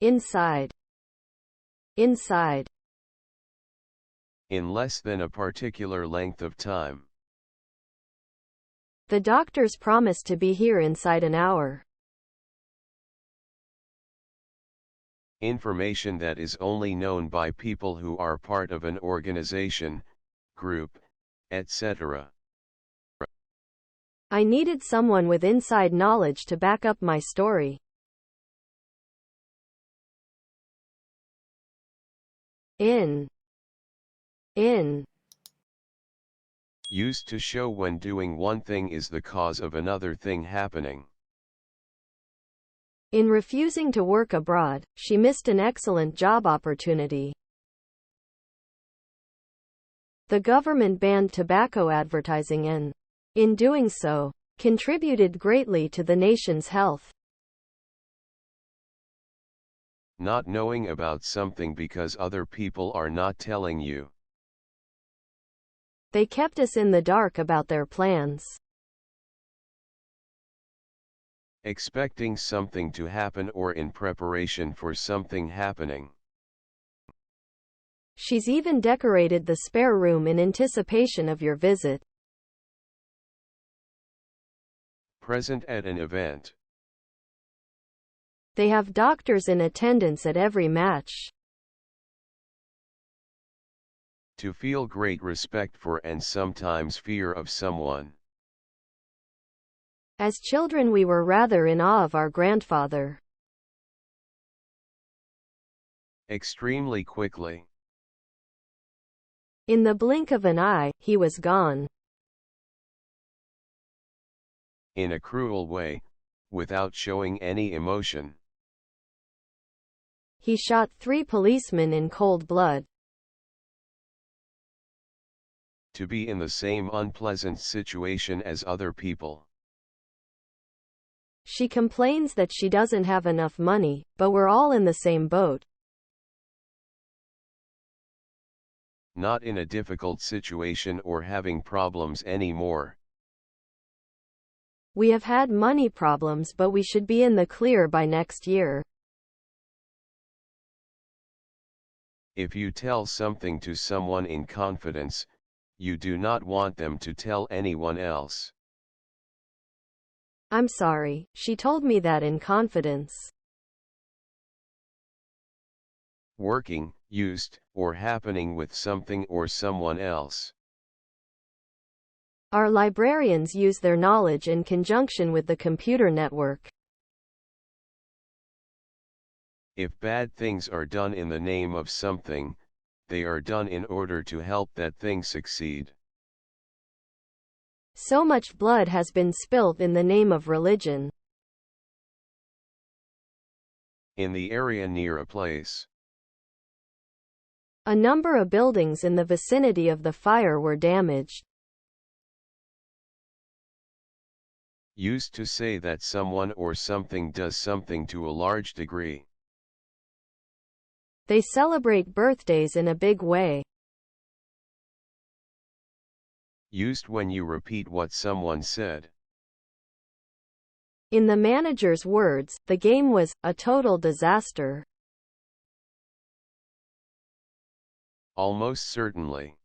Inside. Inside. In less than a particular length of time. The doctors promised to be here inside an hour. Information that is only known by people who are part of an organization, group, etc. I needed someone with inside knowledge to back up my story. In. Used to show when doing one thing is the cause of another thing happening. In refusing to work abroad, she missed an excellent job opportunity. The government banned tobacco advertising and, in doing so, contributed greatly to the nation's health. Not knowing about something because other people are not telling you. They kept us in the dark about their plans. Expecting something to happen or in preparation for something happening. She's even decorated the spare room in anticipation of your visit. Present at an event. They have doctors in attendance at every match. To feel great respect for and sometimes fear of someone. As children we were rather in awe of our grandfather. Extremely quickly. In the blink of an eye, he was gone. In a cruel way, without showing any emotion. He shot 3 policemen in cold blood. To be in the same unpleasant situation as other people. She complains that she doesn't have enough money, but we're all in the same boat. Not in a difficult situation or having problems anymore. We have had money problems, but we should be in the clear by next year. If you tell something to someone in confidence, you do not want them to tell anyone else. I'm sorry, she told me that in confidence. Working, used, or happening with something or someone else. Our librarians use their knowledge in conjunction with the computer network. If bad things are done in the name of something, they are done in order to help that thing succeed. So much blood has been spilt in the name of religion. In the area near a place. A number of buildings in the vicinity of the fire were damaged. Used to say that someone or something does something to a large degree. They celebrate birthdays in a big way. Used when you repeat what someone said. In the manager's words, the game was a total disaster. Almost certainly.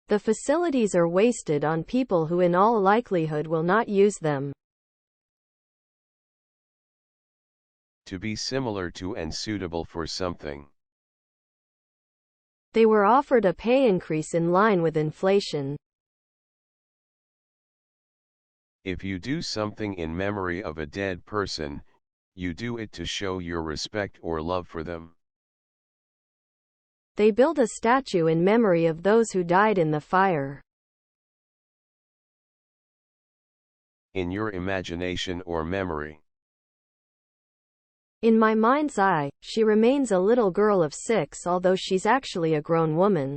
The facilities are wasted on people who in all likelihood will not use them. To be similar to and suitable for something. They were offered a pay increase in line with inflation. If you do something in memory of a dead person, you do it to show your respect or love for them. They build a statue in memory of those who died in the fire. In your imagination or memory. In my mind's eye, she remains a little girl of 6, although she's actually a grown woman.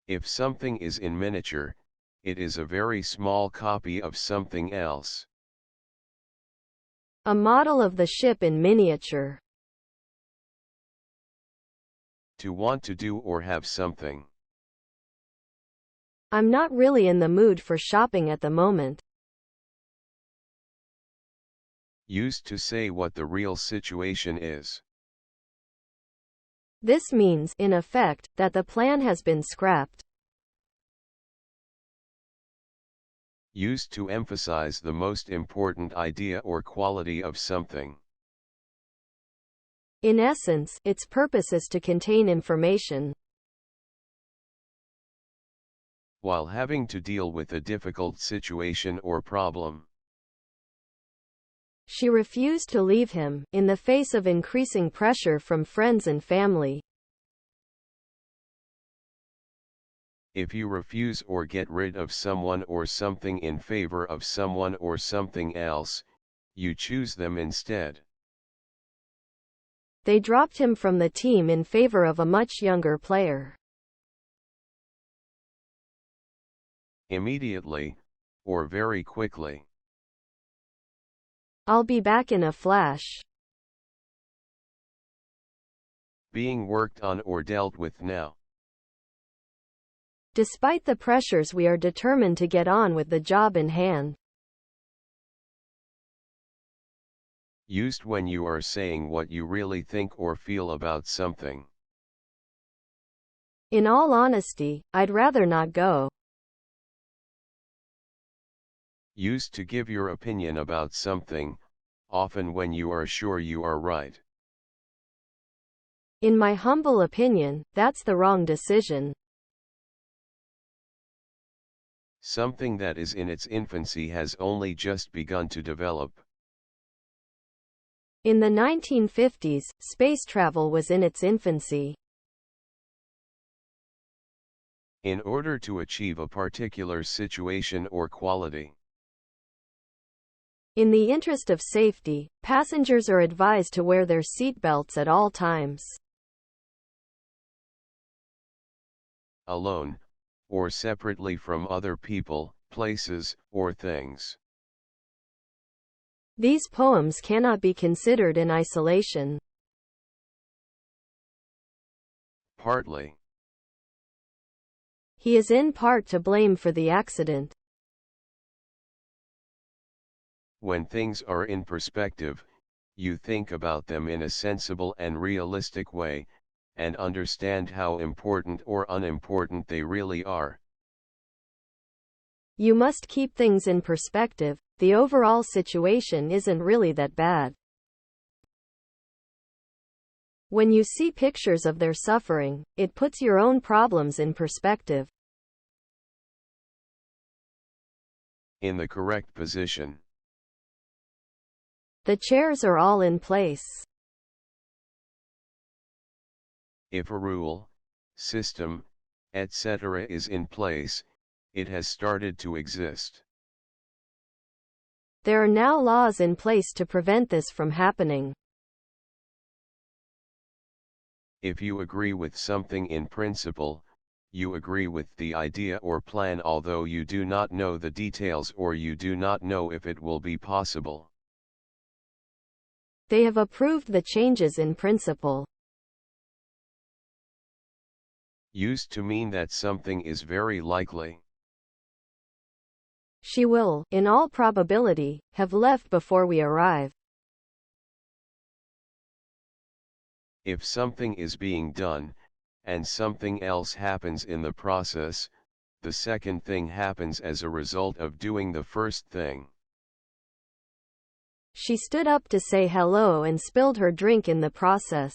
If something is in miniature, it is a very small copy of something else. A model of the ship in miniature. To want to do or have something. I'm not really in the mood for shopping at the moment. Used to say what the real situation is. This means, in effect, that the plan has been scrapped. Used to emphasize the most important idea or quality of something. In essence, its purpose is to contain information. While having to deal with a difficult situation or problem. She refused to leave him, in the face of increasing pressure from friends and family. If you refuse or get rid of someone or something in favor of someone or something else, you choose them instead. They dropped him from the team in favor of a much younger player. Immediately, or very quickly. I'll be back in a flash. Being worked on or dealt with now. Despite the pressures, we are determined to get on with the job in hand. Used when you are saying what you really think or feel about something. In all honesty, I'd rather not go. Used to give your opinion about something, often when you are sure you are right. In my humble opinion, that's the wrong decision. Something that is in its infancy has only just begun to develop. In the 1950s, space travel was in its infancy. In order to achieve a particular situation or quality. In the interest of safety, passengers are advised to wear their seatbelts at all times. Alone, or separately from other people, places, or things. These poems cannot be considered in isolation. Partly. He is in part to blame for the accident. When things are in perspective, you think about them in a sensible and realistic way, and understand how important or unimportant they really are. You must keep things in perspective. The overall situation isn't really that bad. When you see pictures of their suffering, it puts your own problems in perspective. In the correct position. The chairs are all in place. If a rule, system, etc. is in place, it has started to exist. There are now laws in place to prevent this from happening. If you agree with something in principle, you agree with the idea or plan although you do not know the details or you do not know if it will be possible. They have approved the changes in principle. Used to mean that something is very likely. She will, in all probability, have left before we arrive. If something is being done, and something else happens in the process, the second thing happens as a result of doing the first thing. She stood up to say hello and spilled her drink in the process.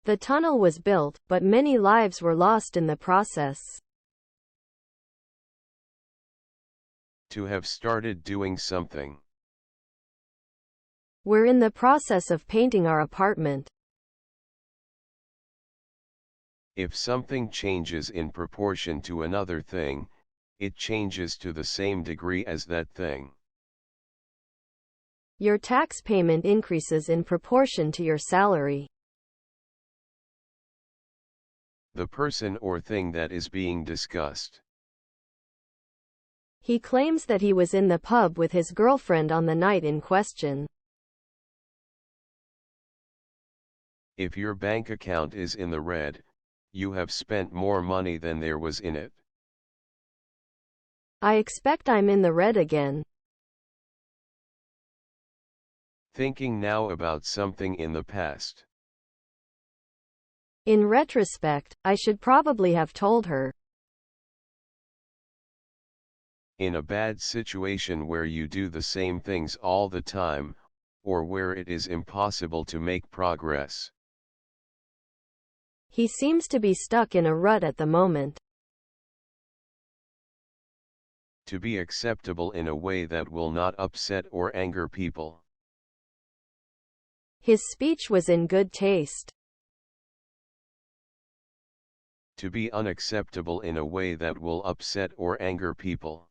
The tunnel was built, but many lives were lost in the process. To have started doing something. We're in the process of painting our apartment. If something changes in proportion to another thing, it changes to the same degree as that thing. Your tax payment increases in proportion to your salary. The person or thing that is being discussed. He claims that he was in the pub with his girlfriend on the night in question. If your bank account is in the red, you have spent more money than there was in it. I expect I'm in the red again. Thinking now about something in the past. In retrospect, I should probably have told her. In a bad situation where you do the same things all the time, or where it is impossible to make progress. He seems to be stuck in a rut at the moment. To be acceptable in a way that will not upset or anger people. His speech was in good taste. To be unacceptable in a way that will upset or anger people.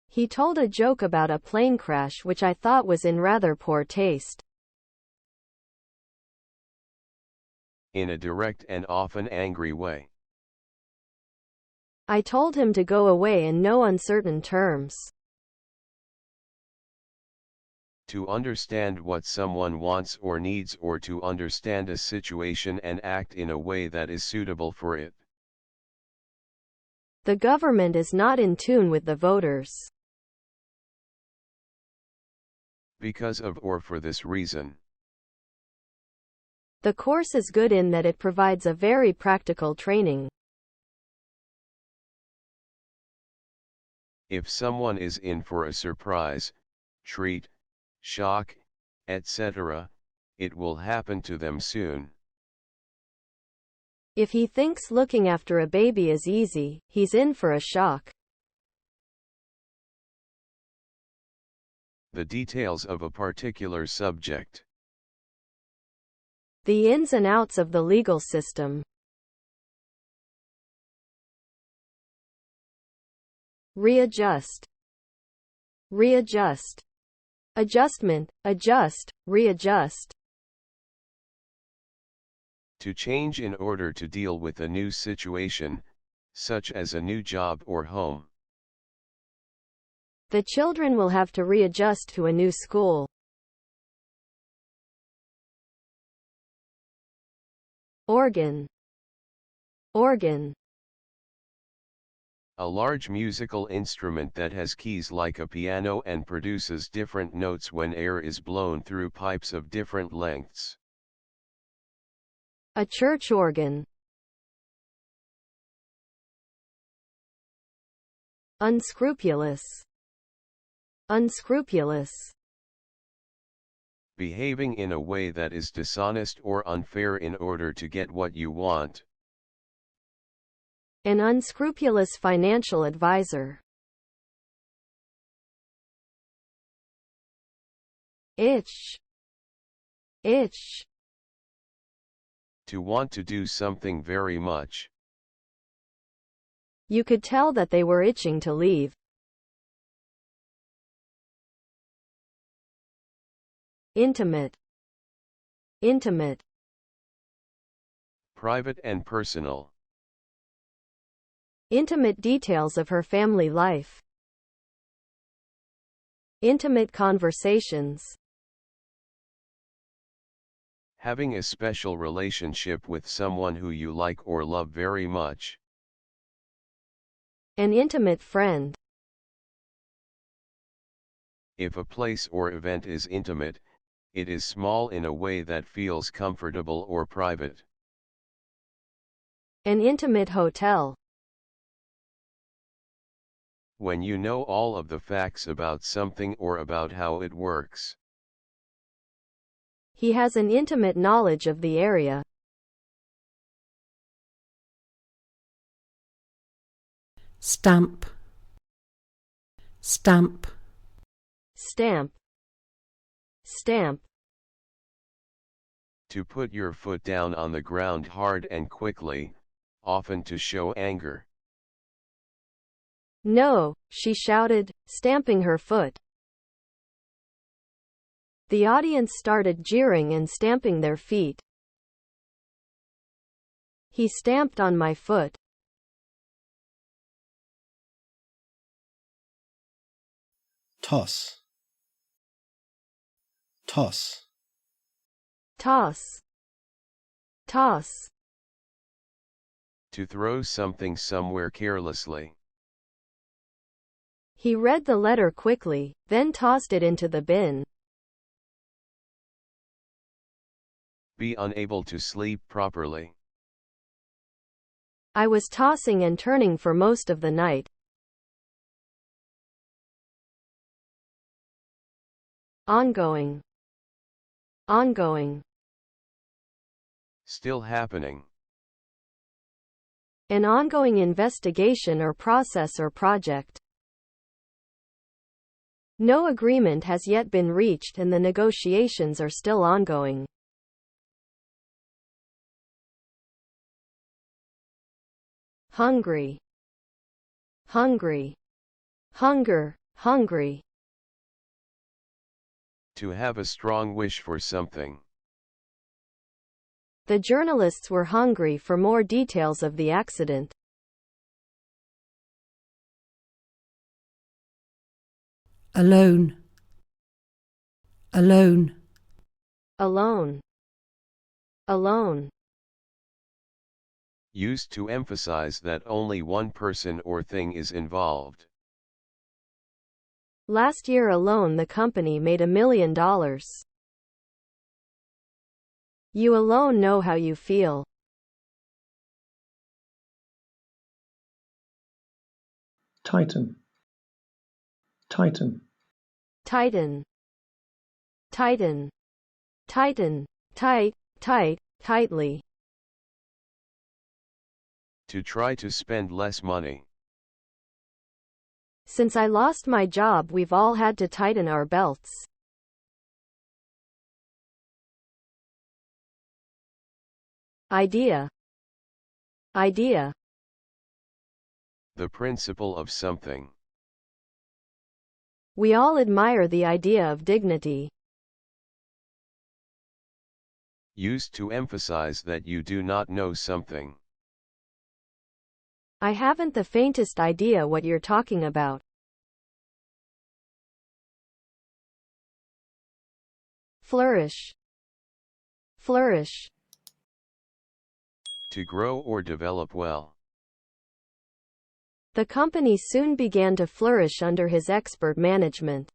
He told a joke about a plane crash which I thought was in rather poor taste. In a direct and often angry way. I told him to go away in no uncertain terms. To understand what someone wants or needs, or to understand a situation and act in a way that is suitable for it. The government is not in tune with the voters. Because of or for this reason. The course is good in that it provides a very practical training. If someone is in for a surprise, treat, shock, etc., it will happen to them soon. If he thinks looking after a baby is easy, he's in for a shock. The details of a particular subject. The ins and outs of the legal system. Readjust. Readjust. Adjustment, adjust, readjust. To change in order to deal with a new situation, such as a new job or home. The children will have to readjust to a new school. Organ. Organ. A large musical instrument that has keys like a piano and produces different notes when air is blown through pipes of different lengths. A church organ. Unscrupulous. Unscrupulous. Behaving in a way that is dishonest or unfair in order to get what you want. An unscrupulous financial advisor. Itch. Itch. To want to do something very much. You could tell that they were itching to leave. Intimate. Intimate. Private and personal. Intimate details of her family life. Intimate conversations. Having a special relationship with someone who you like or love very much. An intimate friend. If a place or event is intimate, it is small in a way that feels comfortable or private. An intimate hotel. When you know all of the facts about something or about how it works. He has an intimate knowledge of the area. Stamp. Stamp. Stamp. Stamp. To put your foot down on the ground hard and quickly, often to show anger. No, she shouted, stamping her foot. The audience started jeering and stamping their feet. He stamped on my foot. Toss. Toss. Toss. Toss. To throw something somewhere carelessly. He read the letter quickly, then tossed it into the bin. Be unable to sleep properly. I was tossing and turning for most of the night. Ongoing. Ongoing. Still happening. An ongoing investigation or process or project. No agreement has yet been reached and the negotiations are still ongoing. Hungry. Hungry. Hunger. Hungry. To have a strong wish for something. The journalists were hungry for more details of the accident. Alone. Alone. Alone. Alone. Used to emphasize that only one person or thing is involved. Last year alone the company made $1 million. You alone know how you feel. Tighten. Tighten. Tighten. Tighten. Tighten. Tight, tight, tightly. To try to spend less money. Since I lost my job, we've all had to tighten our belts. Idea. Idea. The principle of something. We all admire the idea of dignity. Used to emphasize that you do not know something. I haven't the faintest idea what you're talking about. Flourish. Flourish. To grow or develop well. The company soon began to flourish under his expert management.